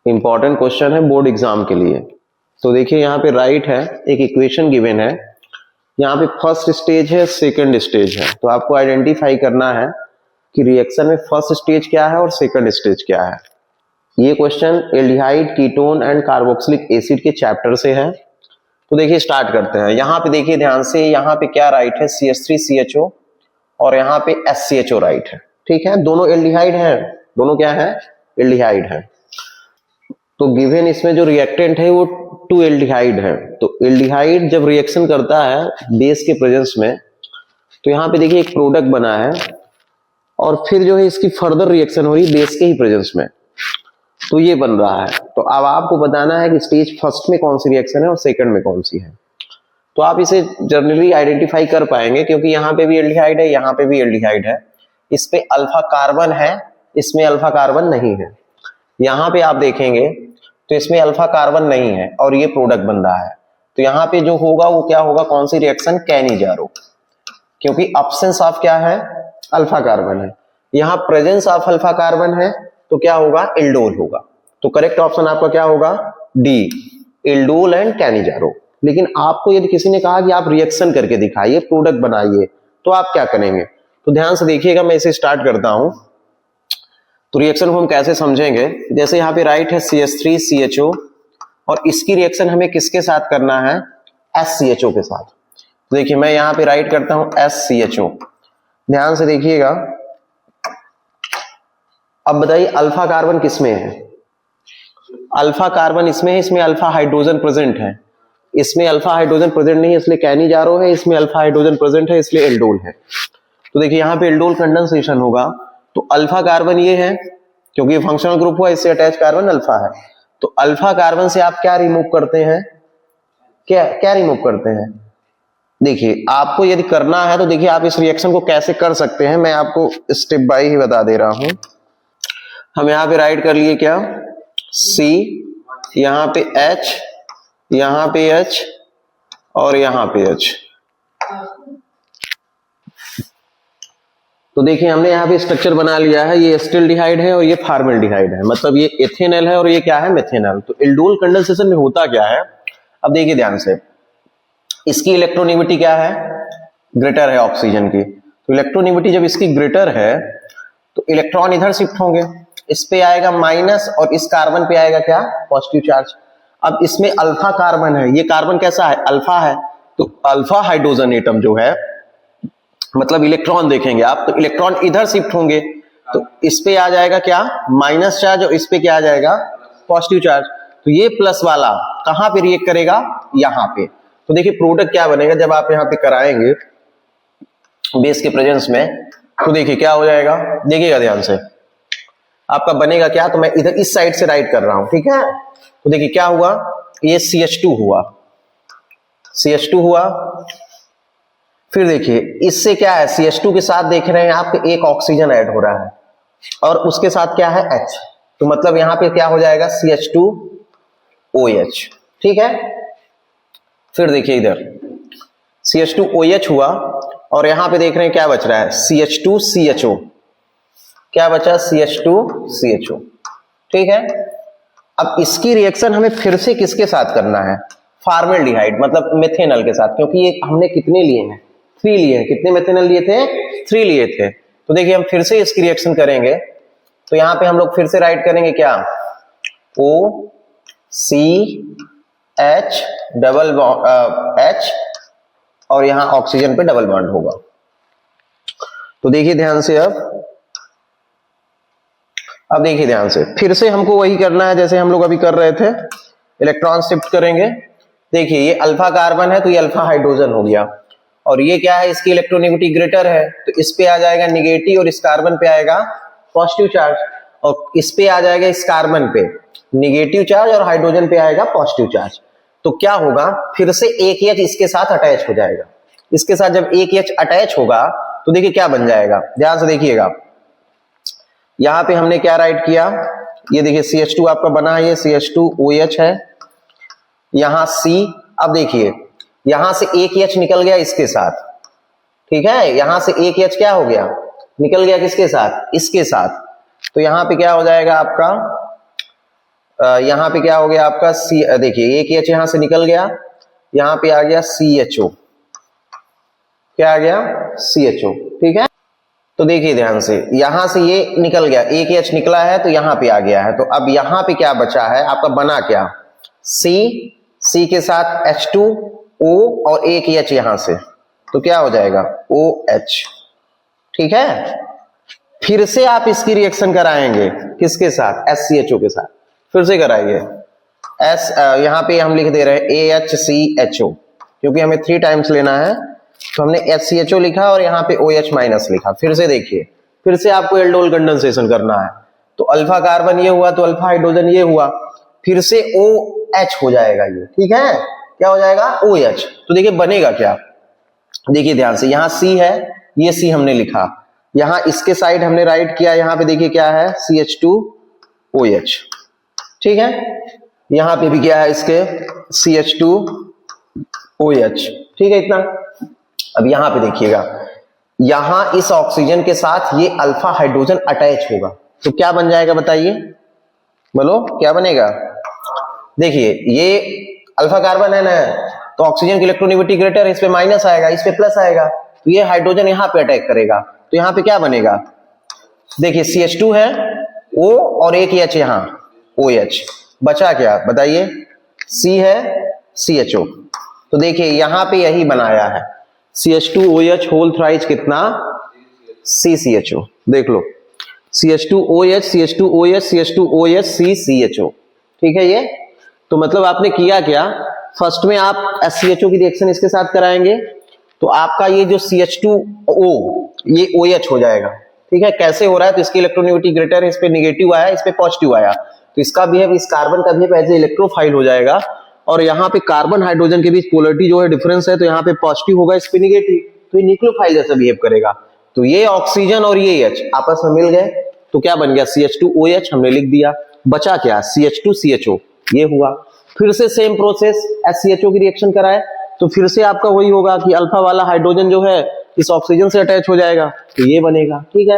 Important question है board exam के लिए। तो देखिए यहाँ पे राइट है, एक इक्वेशन गिवन है, यहाँ पे फर्स्ट स्टेज है, सेकंड स्टेज है। तो आपको आइडेंटिफाई करना है कि रिएक्शन में फर्स्ट स्टेज क्या है और सेकंड स्टेज क्या है। ये question aldehyde, ketone and carboxylic acid के चैप्टर से है। तो देखिए स्टार्ट करते हैं। यहाँ पे देखिए ध्यान से, यहाँ पे क्या राइट है, CH3CHO और यहाँ पे SCHO राइट है। ठीक है, दोनों एल्डिहाइड है, दोनों क्या है, एल्डिहाइड है। तो गिवन इसमें जो रिएक्टेंट है वो 2 एल्डिहाइड है। तो एल्डिहाइड जब रिएक्शन करता है बेस के प्रेजेंस में, तो यहाँ पे देखिए एक प्रोडक्ट बना है और फिर जो है इसकी फर्दर रिएक्शन हो रही है बेस के ही प्रेजेंस में, तो ये बन रहा है। तो अब आपको बताना है कि स्टेज फर्स्ट में कौन सी रिएक्शन है और सेकंड में कौन सी है। तो आप इसे जनरली आइडेंटिफाई कर पाएंगे क्योंकि यहाँ पे भी एल्डिहाइड है, यहाँ पे भी एल्डिहाइड है। इस पे अल्फा कार्बन है, इसमें अल्फा कार्बन नहीं है। यहाँ पे आप देखेंगे तो इसमें अल्फा कार्बन नहीं है और ये प्रोडक्ट बन रहा है। तो यहाँ पे जो होगा वो क्या होगा, कौन सी रिएक्शन, कैनिजारो, क्योंकि अब्सेंस ऑफ क्या है, अल्फा कार्बन है। यहाँ प्रेजेंस ऑफ अल्फा कार्बन है तो क्या होगा, एल्डोल होगा। तो करेक्ट ऑप्शन आपका क्या होगा, डी, एल्डोल एंड कैनिजारो। लेकिन आपको यदि किसी ने कहा कि आप रिएक्शन करके दिखाइए, प्रोडक्ट बनाइए, तो आप क्या करेंगे। तो ध्यान से देखिएगा, मैं इसे स्टार्ट करता हूं। तो रिएक्शन को हम कैसे समझेंगे, जैसे यहाँ पे राइट है CH3CHO और इसकी रिएक्शन हमें किसके साथ करना है, SCHO के साथ। तो देखिए मैं यहाँ पे राइट करता हूं SCHO। ध्यान से देखिएगा, अब बताइए अल्फा कार्बन किसमें है, अल्फा कार्बन इसमें है, इसमें अल्फा हाइड्रोजन प्रेजेंट है। इसमें अल्फा हाइड्रोजन प्रेजेंट नहीं है इसलिए कैनिजारो है, इसमें अल्फा हाइड्रोजन प्रेजेंट है इसलिए एल्डोल है। तो देखिए यहाँ पे एल्डोल कंडेंसेशन होगा। तो अल्फा कार्बन ये है क्योंकि फंक्शनल ग्रुप हुआ, इससे अटैच कार्बन अल्फा है। तो अल्फा कार्बन से आप क्या रिमूव करते हैं, क्या रिमूव करते हैं। देखिए आपको यदि करना है तो देखिए आप इस रिएक्शन को कैसे कर सकते हैं, मैं आपको स्टेप बाय ही बता दे रहा हूं। हम यहाँ पे राइट कर लिए क्या, C, यहाँ पे H, यहाँ पे H और यहाँ पे H। तो देखिए हमने यहाँ पे स्ट्रक्चर बना लिया है, ये एसिटाल्डिहाइड है और ये फॉर्मल्डिहाइड है, मतलब ये एथेनॉल है और ये क्या है, मेथेनॉल। तो एल्डोल कंडेंसेशन में होता क्या है, अब देखिए ध्यान से, इसकी इलेक्ट्रोनेगेटिविटी क्या है, ग्रेटर है ऑक्सीजन की। तो इलेक्ट्रोनेगेटिविटी जब इसकी ग्रेटर है तो इलेक्ट्रॉन इधर शिफ्ट होंगे, इस पे आएगा माइनस और इस कार्बन पे आएगा क्या, पॉजिटिव चार्ज। अब इसमें अल्फा कार्बन है, ये कार्बन कैसा है, अल्फा है। तो अल्फा हाइड्रोजन एटम जो है, मतलब इलेक्ट्रॉन देखेंगे आप तो इलेक्ट्रॉन इधर शिफ्ट होंगे, तो इस पे आ जाएगा क्या, माइनस चार्ज और इस पे क्या आ जाएगा, पॉजिटिव चार्ज। तो ये प्लस वाला कहां पे रिएक्ट करेगा, यहां पे। तो देखिए प्रोडक्ट क्या बनेगा जब आप यहां पे कराएंगे बेस के प्रेजेंस में, तो देखिए क्या हो जाएगा, देखिएगा ध्यान से, आपका बनेगा क्या। तो मैं इधर इस साइड से राइट कर रहा हूं, ठीक है। तो देखिए क्या हुआ, ये CH2 हुआ, CH2 हुआ। फिर देखिए इससे क्या है, CH2 के साथ देख रहे हैं आप एक ऑक्सीजन ऐड हो रहा है और उसके साथ क्या है, H। तो मतलब यहां पे क्या हो जाएगा, CH2OH, ठीक है। फिर देखिए इधर CH2OH हुआ और यहां पे देख रहे हैं क्या बच रहा है, CH2CHO, क्या बचा, CH2CHO, ठीक है। अब इसकी रिएक्शन हमें फिर से किसके साथ करना है, फॉर्मल्डिहाइड मतलब मेथेनॉल के साथ, क्योंकि ये हमने कितने लिए हैं, 3 लिए हैं। कितने मेथेनॉल लिए थे, 3 लिए थे। तो देखिए हम फिर से इसकी रिएक्शन करेंगे, तो यहां पे हम लोग फिर से राइट करेंगे क्या, OCH डबल H और यहां ऑक्सीजन पे डबल बॉन्ड होगा। तो देखिए ध्यान से, अब देखिए ध्यान से, फिर से हमको वही करना है जैसे हम लोग अभी कर रहे थे, इलेक्ट्रॉन शिफ्ट करेंगे। देखिए ये अल्फा कार्बन है तो ये अल्फा हाइड्रोजन हो गया, और ये क्या है, इसकी इलेक्ट्रोनेगेटिविटी ग्रेटर है तो इस पे आ जाएगा निगेटिव और इस कार्बन पे आएगा पॉजिटिव चार्ज, और इस पे आ जाएगा इस कार्बन पे निगेटिव चार्ज और हाइड्रोजन पे आएगा पॉजिटिव चार्ज। तो क्या होगा, फिर से एक H इसके साथ अटैच हो जाएगा। इसके साथ जब एक H अटैच होगा तो देखिए क्या बन जाएगा, ध्यान से देखिएगा। यहां पे हमने क्या राइट किया, ये देखिए CH2 आपका बना है, ये CH2OH है, यहां C। अब देखिए यहां से एक H निकल गया इसके साथ, ठीक है, यहां से एक H क्या हो गया, निकल गया किसके साथ, इसके साथ। तो यहां पे क्या हो जाएगा आपका यहाँ पे क्या हो गया आपका सी, देखिए एक एच यहां से निकल गया, यहाँ पे आ गया CHO, क्या आ गया CHO, ठीक है। तो देखिए ध्यान से, यहां से ये निकल गया, एक एच निकला है तो यहाँ पे आ गया है, तो अब यहाँ पे क्या बचा है आपका, बना क्या, C के साथ H2O और एक एच यहां से, तो क्या हो जाएगा OH, ठीक है। फिर से आप इसकी रिएक्शन कराएंगे किसके साथ, SCHO के साथ, फिर से कराइए यहाँ पे हम लिख दे रहे हैं AHCHO, क्योंकि हमें 3 टाइम्स लेना है, तो हमने SCHO लिखा और यहाँ पे OH माइनस लिखा। फिर से देखिए, फिर से आपको एल्डोल कंडेंसेशन करना है, तो अल्फा कार्बन ये हुआ, तो अल्फा हाइड्रोजन ये हुआ, फिर से OH हो जाएगा ये, ठीक है, क्या हो जाएगा OH। तो देखिए बनेगा क्या, देखिए ध्यान से, यहाँ C है, ये C हमने लिखा, यहाँ इसके साइड हमने राइट किया, यहाँ पे देखिए क्या है CH2OH, ठीक है, यहाँ पे भी क्या है इसके CH2OH, ठीक है इतना। अब यहाँ पे देखिएगा, यहाँ इस ऑक्सीजन के साथ ये अल्फा हाइड्रोजन अटैच होगा, तो क्या बन जाएगा बताइए, बोलो क्या बनेगा। देखिए ये अल्फा कार्बन है ना, तो ऑक्सीजन की इलेक्ट्रोनेगेटिविटी ग्रेटर है, इस पे माइनस आएगा, इस पे प्लस आएगा, तो ये हाइड्रोजन यहाँ पे अटैक करेगा, तो यहाँ पे क्या बनेगा, देखिए CH2 है O और एक H यहाँ OH, बचा क्या बताइए, C है CHO, तो देखिए यहाँ पे यही बनाया है CH2OH होल थ्राइस कितना CCHO, देख लो CH2OH CH2OH CH2OH CCHO, ठीक है ये। तो मतलब आपने किया क्या, फर्स्ट में आप SCHO की रिएक्शन इसके साथ कराएंगे, तो आपका ये जो CH2O ये OH हो जाएगा, ठीक है। कैसे हो रहा है, तो इसकी इलेक्ट्रोनेगेटिविटी ग्रेटर है, इस पे नेगेटिव आया, इस पे पॉजिटिव आया, तो इसका बिहेव, इस कार्बन का बिहेव एज ए इलेक्ट्रोफाइल हो जाएगा, और यहाँ पे कार्बन हाइड्रोजन के बीच पोलरिटी जो है डिफरेंस है, तो यहाँ पे पॉजिटिव होगा, इस पे नेगेटिव, तो ये न्यूक्लियोफाइल जैसा बिहेव करेगा। तो ये ऑक्सीजन और ये H आपस में मिल गए, तो क्या बन गया CH2OH हमने लिख दिया, बचा क्या CH2CHO ये हुआ। फिर से सेम प्रोसेस SCHO की रिएक्शन कराए, तो फिर से आपका वही होगा कि अल्फा वाला हाइड्रोजन जो है इस ऑक्सीजन से अटैच हो जाएगा, तो ये बनेगा, ठीक है।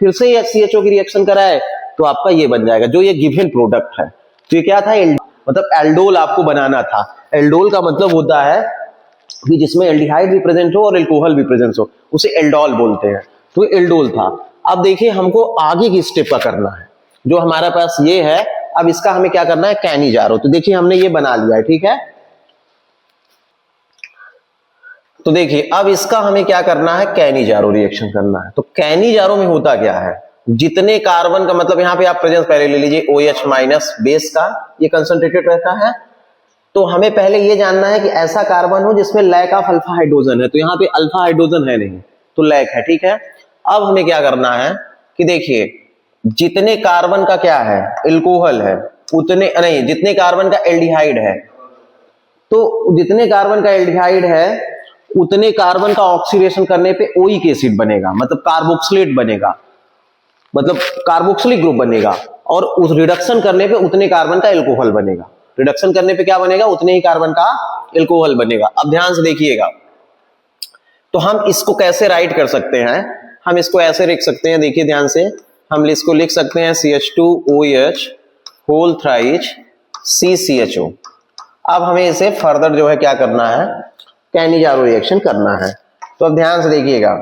फिर से SCHO की रिएक्शन कराए, तो आपका ये बन जाएगा, जो ये गिवन प्रोडक्ट है। तो ये क्या था, मतलब एल्डोल आपको बनाना था। एल्डोल का मतलब होता है कि जिसमें एल्डिहाइड भी प्रेजेंट हो और एल्कोहल भी प्रेजेंट हो, उसे एल्डोल बोलते हैं, तो एल्डोल था। अब देखिए हमको आगे की स्टेप का करना है, जो हमारे पास ये है, अब इसका हमें क्या करना है, कैनिजारो। तो देखिए हमने ये बना लिया है, ठीक है। तो देखिए अब इसका हमें क्या करना है, कैनिजारो रिएक्शन करना है। तो कैनिजारो में होता क्या है, जितने कार्बन का, मतलब यहाँ पे आप प्रेजेंस पहले ले लीजिए OH माइनस बेस का, ये कंसंट्रेटेड रहता है। तो हमें पहले ये जानना है कि ऐसा कार्बन हो जिसमें लैक ऑफ अल्फा हाइड्रोजन है, तो यहाँ पे अल्फा हाइड्रोजन है नहीं, तो लैक है, ठीक है। अब हमें क्या करना है कि देखिए जितने कार्बन का क्या है एल्कोहल है, उतने नहीं, जितने कार्बन का एल्डिहाइड है, तो जितने कार्बन का एल्डिहाइड है उतने कार्बन का ऑक्सीडेशन करने पे ओइक एसिड बनेगा, मतलब कार्बोक्सिलेट बनेगा, मतलब कार्बोक्सिलिक ग्रुप बनेगा, और उस रिडक्शन करने पे उतने कार्बन का एल्कोहल बनेगा। रिडक्शन करने पे क्या बनेगा, उतने ही कार्बन का एल्कोहल बनेगा। अब ध्यान से देखिएगा, तो हम इसको कैसे राइट कर सकते हैं, हम इसको ऐसे लिख सकते हैं, देखिए ध्यान से, हम इसको लिख सकते हैं CH2OH होल थ्राइस CCHO। अब हमें इसे फर्दर जो है क्या करना है, कैनिजारो रिएक्शन करना है। तो अब ध्यान से देखिएगा,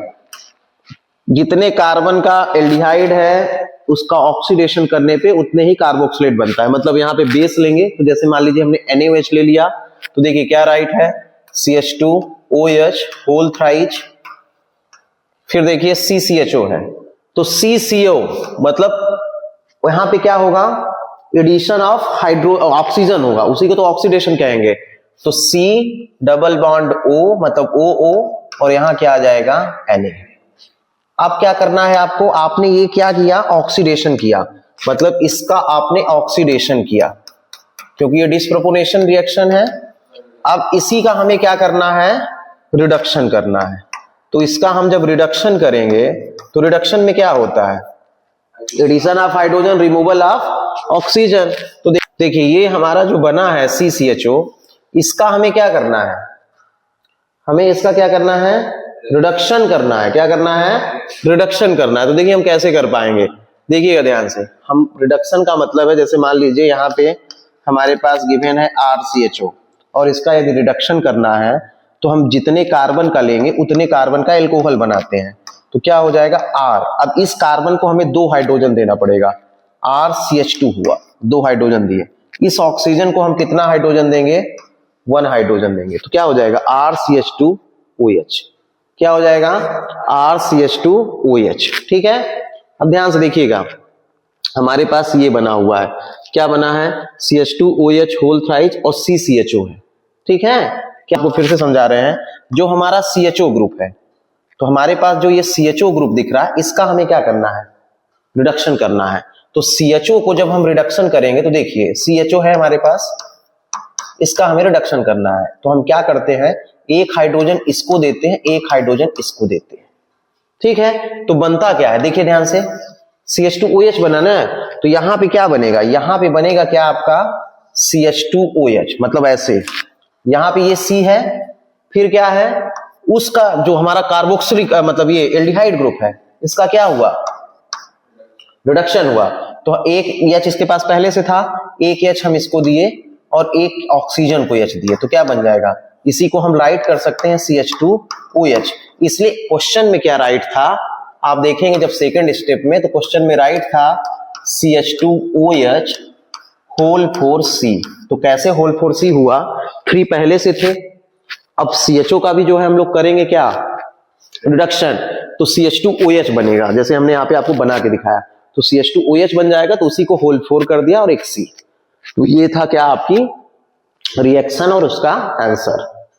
जितने कार्बन का एल्डिहाइड है उसका ऑक्सीडेशन करने पे उतने ही कार्बोक्सिलेट बनता है। मतलब यहाँ पे बेस लेंगे, तो जैसे मान लीजिए हमने NaOH ले लिया, तो देखिए क्या राइट है, CH2OH होल थ्राइस, फिर देखिए CCHO है, तो CCO मतलब यहां पे क्या होगा, एडिशन ऑफ हाइड्रो ऑक्सीजन होगा, उसी को तो ऑक्सीडेशन कहेंगे। तो C डबल बॉन्ड O मतलब OO, और यहां क्या आ जाएगा Na। अब क्या करना है आपको, आपने ये क्या किया, ऑक्सीडेशन किया, मतलब इसका आपने ऑक्सीडेशन किया, क्योंकि ये डिस्प्रोपोर्शनल रिएक्शन है। अब इसी का हमें क्या करना है, रिडक्शन करना है। तो इसका हम जब रिडक्शन करेंगे, तो रिडक्शन में क्या होता है, addition of hydrogen, removal of oxygen. तो देखिए ये हमारा जो बना है CCHO, इसका हमें क्या करना है, हमें इसका क्या करना है, रिडक्शन करना है। क्या करना है, रिडक्शन करना है। तो देखिए हम कैसे कर पाएंगे, देखिएगा ध्यान से, हम रिडक्शन का मतलब है, जैसे मान लीजिए यहाँ पे हमारे पास गिवन है RCHO और इसका यदि रिडक्शन करना है तो हम जितने कार्बन का लेंगे उतने कार्बन का एल्कोहल बनाते हैं, तो क्या हो जाएगा R। अब इस कार्बन को हमें 2 हाइड्रोजन देना पड़ेगा, RCH2 हुआ, 2 हाइड्रोजन दिए। इस ऑक्सीजन को हम कितना हाइड्रोजन देंगे, 1 हाइड्रोजन देंगे, तो क्या हो जाएगा RCH2OH। क्या हो जाएगा RCH2OH। ठीक है, अब ध्यान से देखिएगा, हमारे पास ये बना हुआ है, क्या बना है, CH2OH होल थ्राइस और CCHO है। ठीक है, क्या आपको फिर से समझा रहे हैं, जो हमारा CHO ग्रुप है, तो हमारे पास जो ये CHO ग्रुप दिख रहा है, इसका हमें क्या करना है, रिडक्शन करना है। तो CHO को जब हम रिडक्शन करेंगे तो देखिए CHO है हमारे पास, इसका हमें रिडक्शन करना है, तो हम क्या करते हैं, एक हाइड्रोजन इसको देते हैं, एक हाइड्रोजन इसको देते हैं। ठीक है, तो बनता क्या है, देखिए ध्यान से, CH2OH बना ना, तो यहां पे क्या बनेगा, यहां पे बनेगा क्या आपका CH2OH, मतलब ऐसे, यहां पे ये C है, फिर क्या है उसका जो हमारा कार्बोक्सिलिक मतलब ये एल्डिहाइड ग्रुप है, इसका क्या हुआ, रिडक्शन हुआ। तो एक H इसके पास पहले से था, एक H हम इसको दिए और एक ऑक्सीजन को H दिए, तो क्या बन जाएगा, इसी को हम राइट कर सकते हैं CH2OH। इसलिए क्वेश्चन में क्या राइट था, आप देखेंगे जब सेकंड स्टेप में, तो क्वेश्चन में राइट था CH2OH होल 4C। तो कैसे होल 4C हुआ, 3 पहले से थे, अब CHO का भी जो है हम लोग करेंगे क्या, रिडक्शन, तो CH2OH बनेगा, जैसे हमने यहाँ पे आपको बना के दिखाया, तो CH2OH बन जाएगा, तो उसी को होल 4 कर दिया और एक C। तो ये था क्या आपकी रिएक्शन और उसका आंसर।